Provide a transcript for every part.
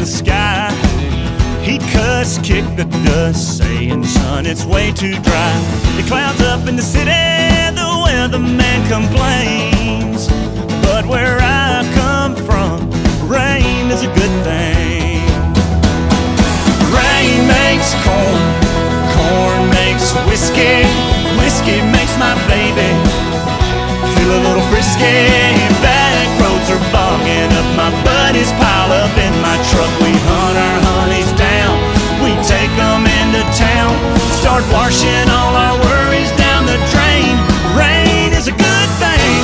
the sky. He cussed, kicked the dust, saying, son, it's way too dry. The clouds up in the city, the weatherman complains. But where I come from, rain is a good thing. Rain makes corn, corn makes whiskey, whiskey makes my baby feel a little frisky. Back roads are bogging up, my buddies pile up in my truck. We hunt our honeys down, we take them into town, start washing all our worries down the drain. Rain is a good thing.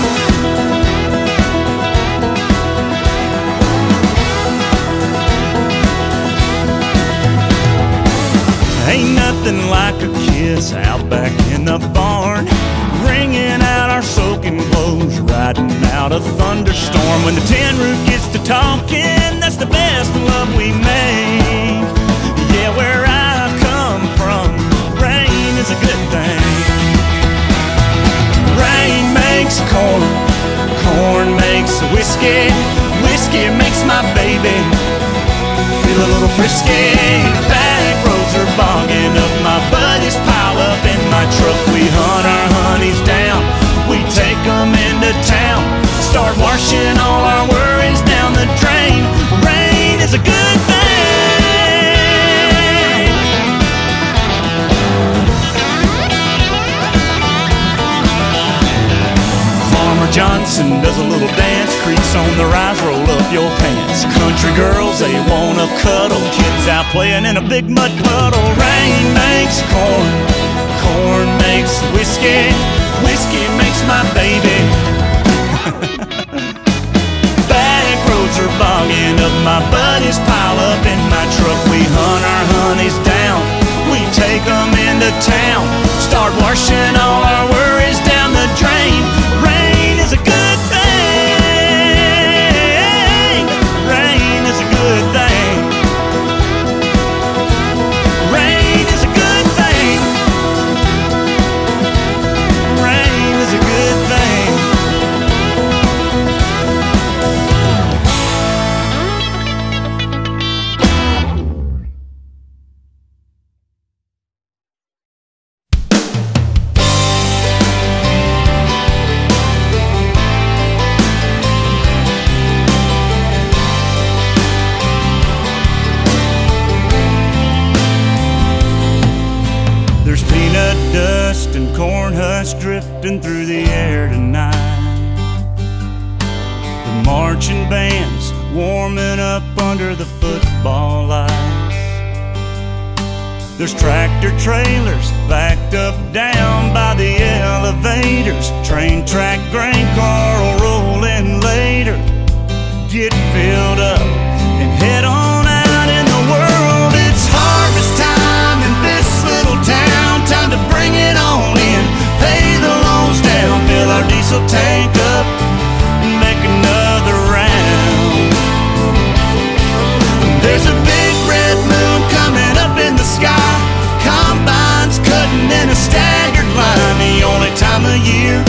Ain't nothing like a kiss out back in the barn, wringing out our soaking clothes, riding out a thunderstorm. When the tin roof gets to talking, that's the best love we make. Yeah, where I come from, rain is a good thing. Rain makes corn, corn makes whiskey, whiskey makes my baby feel a little frisky. Back roads are bogging up, my buddies pile up in my truck. We hunt our honeys down, we take them into town, start washing all our worries down the drain. Rain is a good thing. Farmer Johnson does a little dance, crease on the rise, roll up your pants. Country girls, they wanna cuddle, kids out playing in a big mud puddle. Rain makes corn, corn makes whiskey, whiskey makes my baby. Back roads are bogging up, my buddies pile up in my truck. We hunt our honeys down, we take them into town, start washing all our worries down the drain. Rain is a good thing. Rain is a good thing. Rain is a good thing. Rain is a good thing. There's peanut dust and corn husks drifting through the air tonight. The marching band's warming up under the football lights. There's tractor trailers backed up down by the elevators. Train track grain car will roll in later. Get filled up and head on out in the world. It's harvest time in this little town. Time to bring it on in, pay the loans down, fill our diesel tank up, and make another round. There's a big red moon coming up in the sky, combines cutting in a staggered line. The only time of year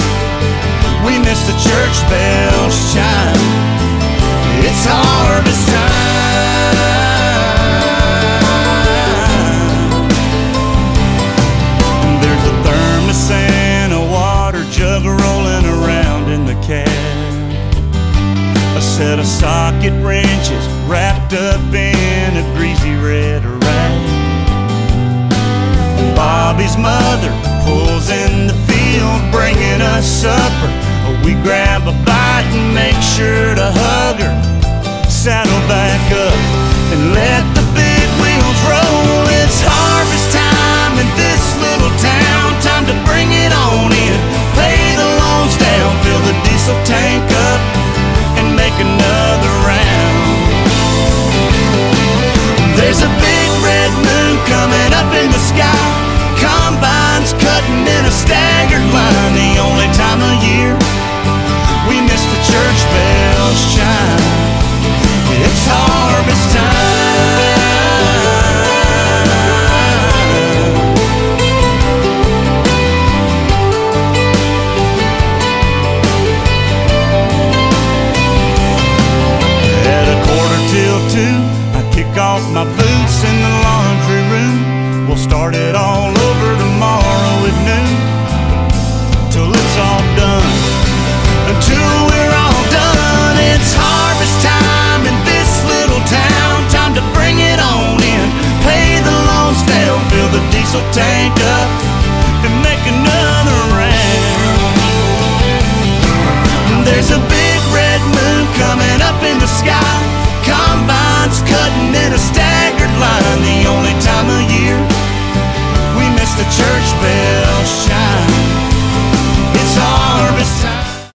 we miss the church bells chime. It's harvest time. There's a thermos and a water jug rolling around in the cab. A set of socket wrenches wrapped up in a greasy red rag. Bobby's mother pulls in the field, bringing us supper. We grab a bite and make sure to hug her. Saddle back up and let the big wheels roll. It's harvest time in this little town. Time to bring it on in, pay the loans down, fill the diesel tank up, and make another round. There's a big red moon coming up in the sky, combines cutting in a staggered line. The only time of there's a big red moon coming up in the sky. Combines cutting in a staggered line. The only time of year we miss the church bells chime.